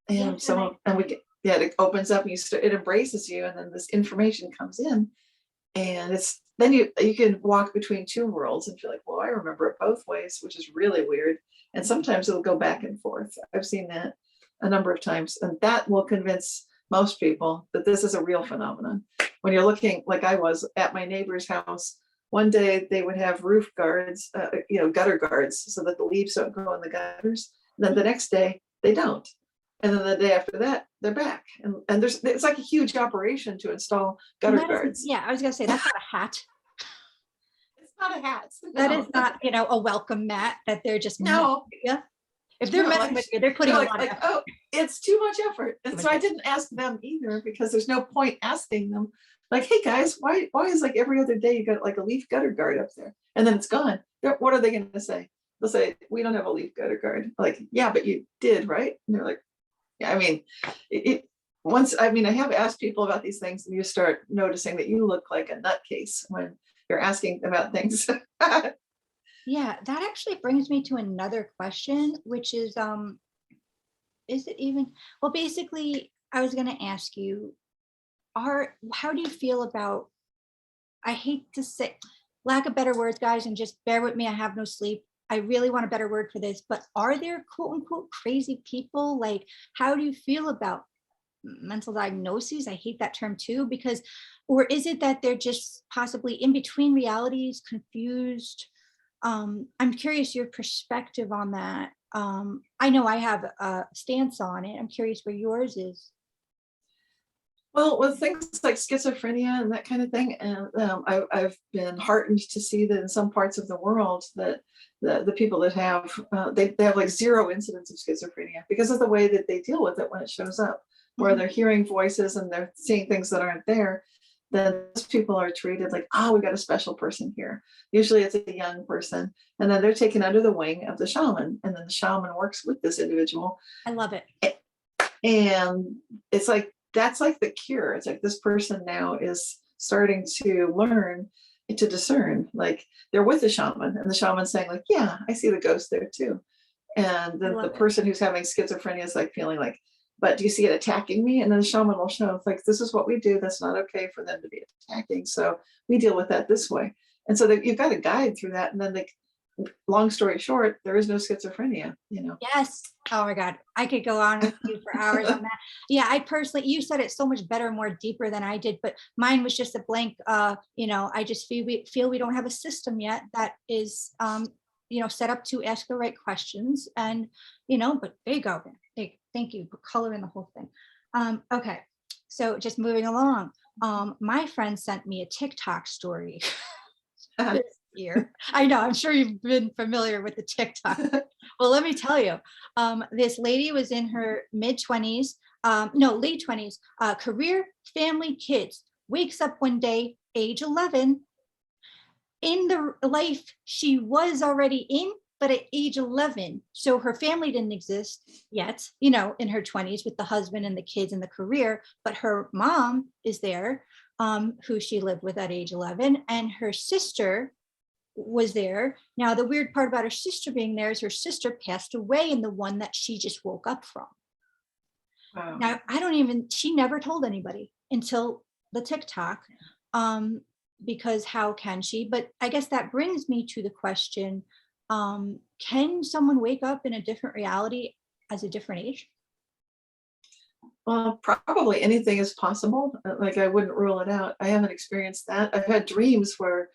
And so, and we get, yeah, it opens up and it embraces you, and then this information comes in, and then you can walk between two worlds and feel like, well, I remember it both ways, which is really weird. And sometimes it'll go back and forth. I've seen that a number of times, and that will convince most people that this is a real phenomenon. When you're looking, like I was at my neighbor's house, one day they would have roof guards, gutter guards, so that the leaves don't go in the gutters. And then the next day they don't. And then the day after that, they're back. And it's like a huge operation to install gutter guards. Yeah, I was gonna say, that's not a hat. It's not a hat. That is not, a welcome mat that they're just no. Yeah. If they're messing with you, they're putting a lot of effort. Oh, it's too much effort. And so I didn't ask them either, because there's no point asking them. Like, hey guys, why is like every other day you got like a leaf gutter guard up there and then it's gone? What are they going to say? They'll say, we don't have a leaf gutter guard. Like, yeah, but you did, right? And they're like, yeah, I mean, I have asked people about these things, and you start noticing that you look like a nutcase when you're asking about things. Yeah, that actually brings me to another question, which is it even, well, basically, I was going to ask you, how do you feel about, I hate to say, lack of better words, guys, and just bear with me, I have no sleep. I really want a better word for this, but are there quote unquote crazy people? Like, how do you feel about mental diagnoses? I hate that term too, because, or is it that they're just possibly in between realities, confused? I'm curious your perspective on that. I know I have a stance on it. I'm curious where yours is. Well, with things like schizophrenia and that kind of thing, and I've been heartened to see that in some parts of the world that the people that have they have like zero incidents of schizophrenia, because of the way that they deal with it when it shows up, where they're hearing voices and they're seeing things that aren't there. then those people are treated like, oh, we got a special person here. Usually it's a young person, and then they're taken under the wing of the shaman, and then the shaman works with this individual. I love it. And it's like, that's like the cure. It's like this person now is starting to learn to discern, like they're with the shaman, and the shaman's saying like, yeah, I see the ghost there too. And the person who's having schizophrenia is like feeling like, but do you see it attacking me? And then the shaman will show, it's like, this is what we do. That's not okay for them to be attacking. So we deal with that this way. And so you've got to guide through that. And then long story short, there is no schizophrenia, you know? Yes. Oh my God. I could go on with you for hours on that. Yeah. I personally, you said it so much better, more deeper than I did, but mine was just a blank, I just feel we don't have a system yet that is, set up to ask the right questions, and, but there you go. Thank you for coloring the whole thing. Okay. So just moving along. My friend sent me a TikTok story this year. I know, I'm sure you've been familiar with the TikTok. Well, let me tell you, this lady was in her mid-20s, late 20s, career, family, kids, wakes up one day, age 11, in the life she was already in, but at age 11. So her family didn't exist yet, in her 20s with the husband and the kids and the career, but her mom is there, who she lived with at age 11, and her sister was there. Now, the weird part about her sister being there is her sister passed away in the one that she just woke up from. Wow. Now, she never told anybody until the TikTok, because how can she? But I guess that brings me to the question, can someone wake up in a different reality as a different age? Well, probably anything is possible. Like, I wouldn't rule it out. I haven't experienced that. I've had dreams where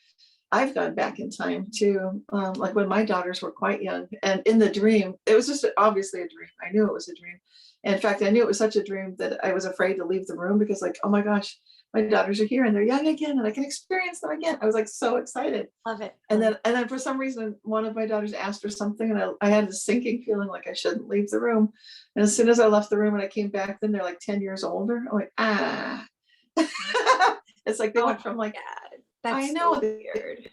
I've gone back in time to, like when my daughters were quite young, and in the dream, it was just obviously a dream. I knew it was a dream. In fact, I knew it was such a dream that I was afraid to leave the room, because like, oh my gosh, my daughters are here and they're young again and I can experience them again. I was like so excited. Love it. And then for some reason, one of my daughters asked for something, and I had this sinking feeling like I shouldn't leave the room. And as soon as I left the room and I came back, then they're like 10 years older. I'm like, ah. It's like they went from like, God, that's I know, so weird.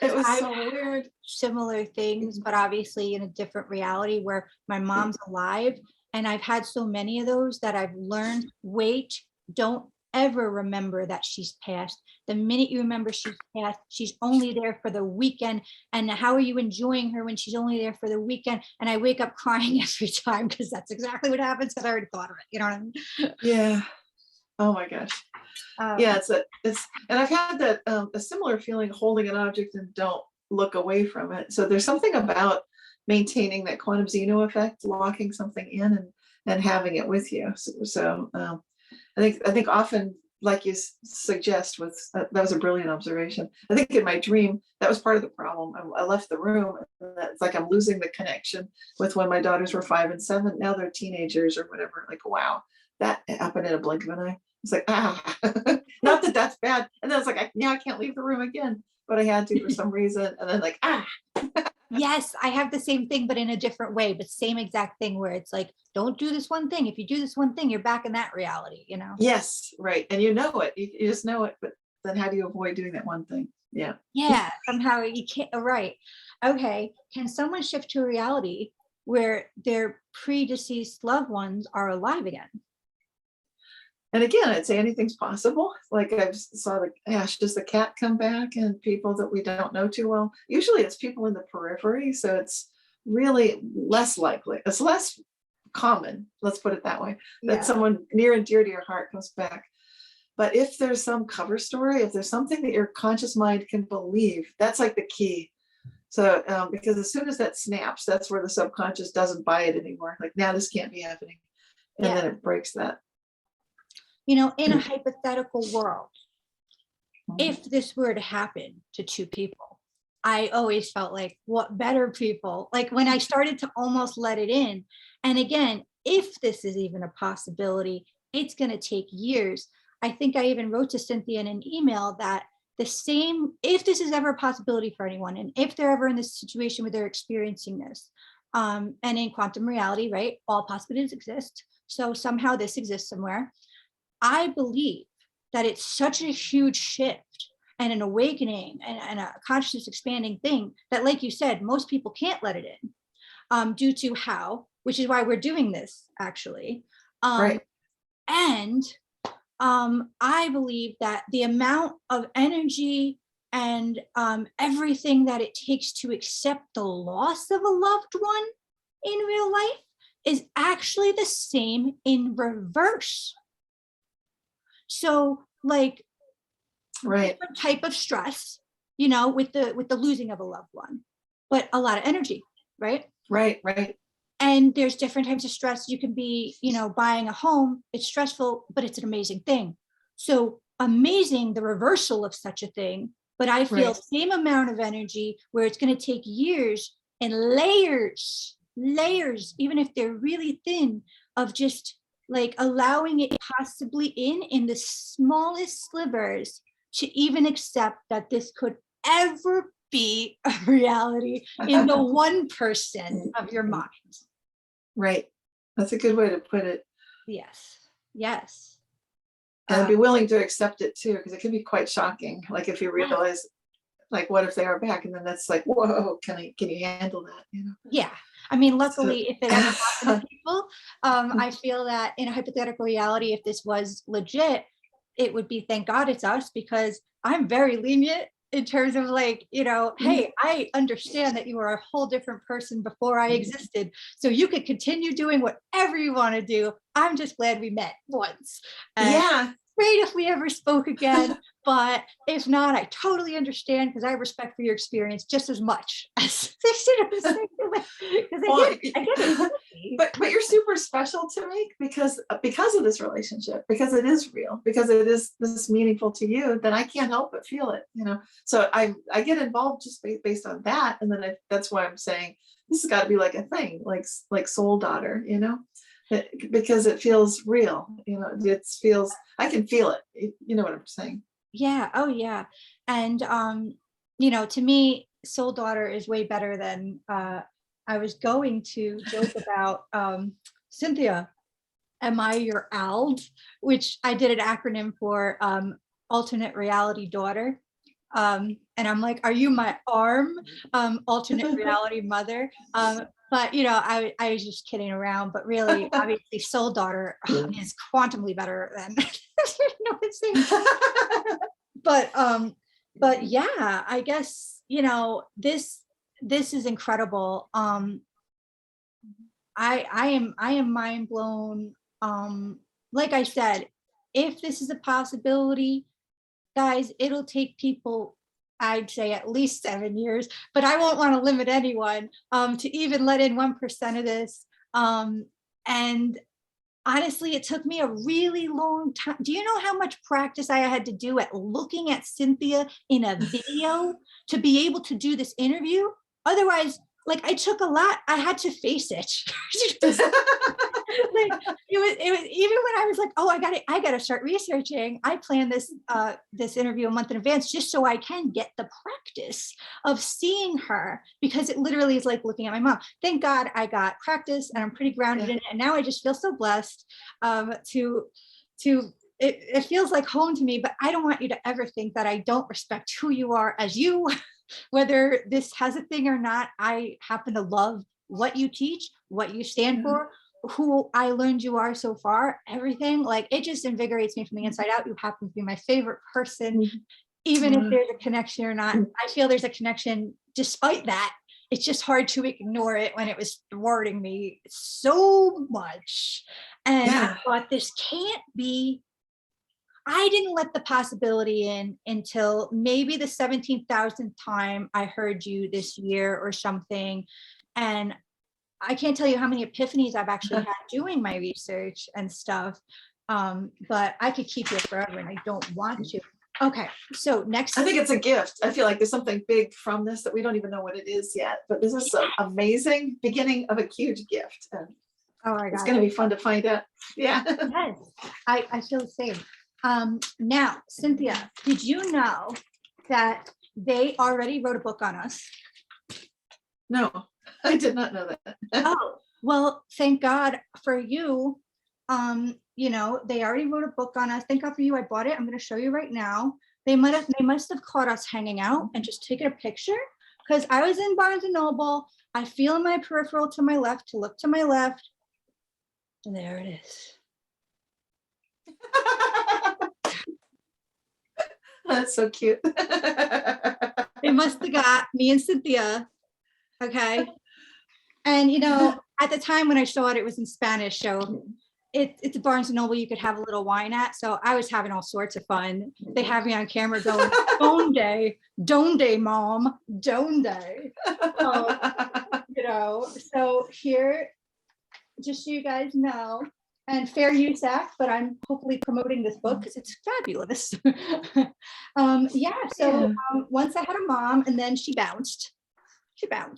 it was I've so weird. Similar things, but obviously in a different reality where my mom's alive. And I've had so many of those that I've learned, wait, don't ever remember that she's passed. The minute you remember she's passed, she's only there for the weekend. And how are you enjoying her when she's only there for the weekend? And I wake up crying every time, because that's exactly what happens, because I already thought of it. You know what I mean? Yeah. Oh my gosh. Yeah, it's and I've had that a similar feeling holding an object and don't look away from it. So there's something about maintaining that quantum Zeno effect, locking something in and having it with you. So I think often, like you suggest, with that was a brilliant observation. I think in my dream that was part of the problem. I left the room, and it's like I'm losing the connection with when my daughters were 5 and 7. Now they're teenagers or whatever. Like, wow, that happened in a blink of an eye. It's like, not that that's bad. And then it's like, I can't leave the room again, but I had to for some reason. And then like, Yes, I have the same thing, but in a different way, but same exact thing, where it's like, don't do this one thing. If you do this one thing, you're back in that reality, Yes, right. And you know it, you just know it, but then how do you avoid doing that one thing? Yeah. Yeah, somehow you can't, right. Okay. Can someone shift to a reality where their predeceased loved ones are alive again? And again, I'd say anything's possible. Like I saw does the cat come back, and people that we don't know too well. Usually it's people in the periphery. So it's really less likely. It's less common, let's put it that way, that someone near and dear to your heart comes back. But if there's some cover story, if there's something that your conscious mind can believe, that's like the key. So because as soon as that snaps, that's where the subconscious doesn't buy it anymore. Like, now this can't be happening. And then it breaks that. In a hypothetical world, if this were to happen to two people, I always felt like, what better people? Like when I started to almost let it in. And again, if this is even a possibility, it's going to take years. I think I even wrote to Cynthia in an email that if this is ever a possibility for anyone, and if they're ever in this situation where they're experiencing this, and in quantum reality, right, all possibilities exist. So somehow this exists somewhere. I believe that it's such a huge shift and an awakening and a consciousness expanding thing that, like you said, most people can't let it in, due to how, which is why we're doing this actually. Right. And I believe that the amount of energy and everything that it takes to accept the loss of a loved one in real life is actually the same in reverse. So like, Right. different type of stress, you know, with the losing of a loved one, but a lot of energy, right? Right. Right. And there's different types of stress. You can be, you know, buying a home, it's stressful, but it's an amazing thing. So amazing, the reversal of such a thing. But I feel Right. same amount of energy where it's going to take years and layers, even if they're really thin, of just like allowing it possibly in the smallest slivers to even accept that this could ever be a reality in the 1% of your mind. Right. That's a good way to put it. Yes. Yes. And be willing to accept it too, because it can be quite shocking. Like if you Yes. realize, like, what if they are back? And then that's like, whoa, can you handle that? You know? Yeah. I mean, So- luckily, if it ever happened to people, I feel that in a hypothetical reality, if this was legit, it would be, thank God it's us, because I'm very lenient in terms of like, you know, hey, I understand that you were a whole different person before I existed. So you could continue doing whatever you want to do. I'm just glad we met once. And Yeah. great if we ever spoke again. But if not, I totally understand, because I have respect for your experience just as much as because Well, I get it. but you're super special to me because of this relationship, because it is real, because it is this meaningful to you, then I can't help but feel it, you know. So I get involved just based on that, and then that's why I'm saying this has got to be like a thing, like Soul Daughter, you know, because it feels real, you know. It feels, I can feel it, you know what I'm saying. Yeah. Oh yeah. And you know, to me, Soul Daughter is way better than I was going to joke about Cynthia, am I your ALD, which I did an acronym for alternate reality daughter. And I'm like, are you my arm, alternate reality mother? But you know, I was just kidding around, but really, obviously, Soul Daughter is quantumly better than you know what I'm saying? But yeah, I guess, you know, this is incredible. I am mind blown. Like I said, if this is a possibility, guys, it'll take people, I'd say at least 7 years, but I won't want to limit anyone to even let in 1% of this. And honestly, it took me a really long time. Do you know how much practice I had to do at looking at Cynthia in a video to be able to do this interview? Otherwise, like, I took a lot, I had to face it. Like, it was even when I was like, oh, I gotta start researching. I planned this interview a month in advance just so I can get the practice of seeing her, because it literally is like looking at my mom. Thank God I got practice and I'm pretty grounded in it. And now I just feel so blessed to it feels like home to me. But I don't want you to ever think that I don't respect who you are as you, whether this has a thing or not. I happen to love what you teach, what you stand for, who I learned you are so far, everything. Like, it just invigorates me from the inside out. You happen to be my favorite person, even if there's a connection or not. I feel there's a connection despite that. It's just hard to ignore it when it was thwarting me so much. And I thought, this can't be. I didn't let the possibility in until maybe the 17,000th time I heard you this year or something. And I can't tell you how many epiphanies I've actually had doing my research and stuff. But I could keep you forever and I don't want to. Okay, so next. I think it's a gift. I feel like there's something big from this that we don't even know what it is yet, but this is an amazing beginning of a huge gift. And oh my God, it's going to be fun to find out. Yeah. Yes, I feel the same. Now, Cynthia, did you know that they already wrote a book on us? No, I did not know that. Oh, well, thank God for you. they already wrote a book on us. Thank God for you. I bought it. I'm going to show you right now. They must have caught us hanging out and just taken a picture, because I was in Barnes and Noble. I feel in my peripheral to my left to look to my left. And there it is. That's so cute. They must have got me and Cynthia. Okay. And, at the time when I saw it, it was in Spanish. So it's a Barnes and Noble you could have a little wine at. So I was having all sorts of fun. They have me on camera going, donde, mom, donde. So here, just so you guys know, and fair use act, but I'm hopefully promoting this book because it's fabulous. Once I had a mom, and then she bounced. And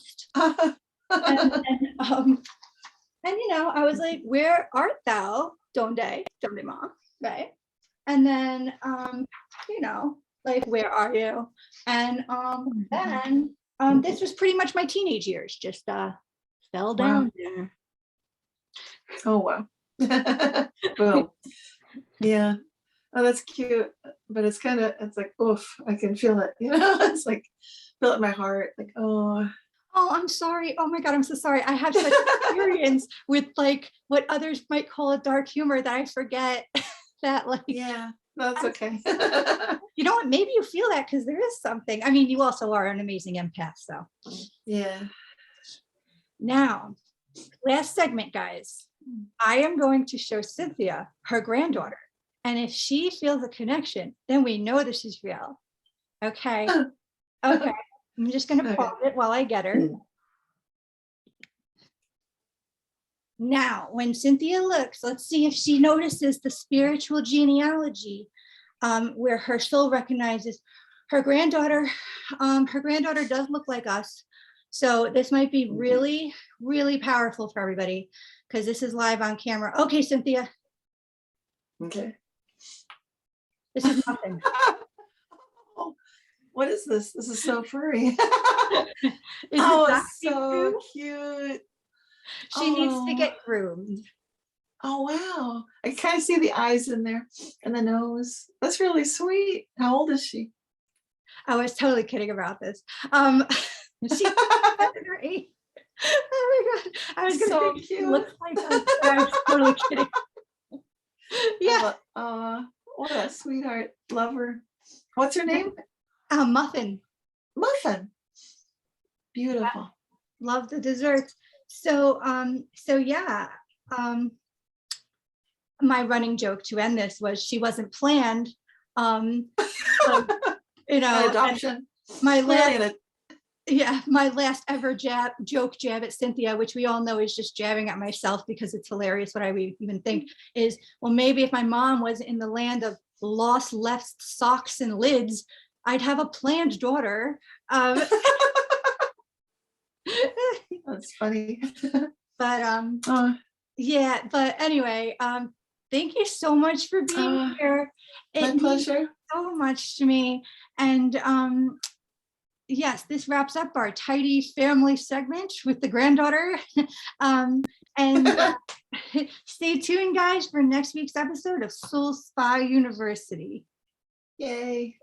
I was like, where art thou? Donde mom, right? And then, like, where are you? And then this was pretty much my teenage years, just fell down there. Oh, wow. Boom. Yeah. Oh, that's cute. But it's like, oof, I can feel it. It's like, feel it in my heart. Like, oh, I'm sorry. Oh my God, I'm so sorry. I have such experience with like what others might call a dark humor that I forget that, like, yeah, that's okay. You know what? Maybe you feel that because there is something. I mean, you also are an amazing empath. So yeah. Now, last segment, guys. I am going to show Cynthia her granddaughter. And if she feels a connection, then we know this is real. Okay. Okay. I'm just going to pause it while I get her. Now, when Cynthia looks, let's see if she notices the spiritual genealogy, where her soul recognizes her granddaughter. Her granddaughter does look like us. So this might be really, really powerful for everybody because this is live on camera. Okay, Cynthia. Okay. This is nothing. What is this? This is so furry. It's so cute. She needs to get groomed. Oh, wow. I kind of see the eyes in there and the nose. That's really sweet. How old is she? I was totally kidding about this. She's 7 or 8. Oh my God. I was going to say she looks like us, but I was totally kidding. Yeah. What a sweetheart. Love her. What's her name? Muffin. Muffin. Beautiful. Love the desserts. So yeah. My running joke to end this was she wasn't planned. An adoption. My last ever joke jab at Cynthia, which we all know is just jabbing at myself because it's hilarious what I would even think is, well, maybe if my mom was in the land of lost left socks and lids, I'd have a planned daughter. That's funny. But yeah, but anyway, thank you so much for being here. My pleasure. Means so much to me. And yes, this wraps up our tidy family segment with the granddaughter. And stay tuned, guys, for next week's episode of Soul Spa University. Yay.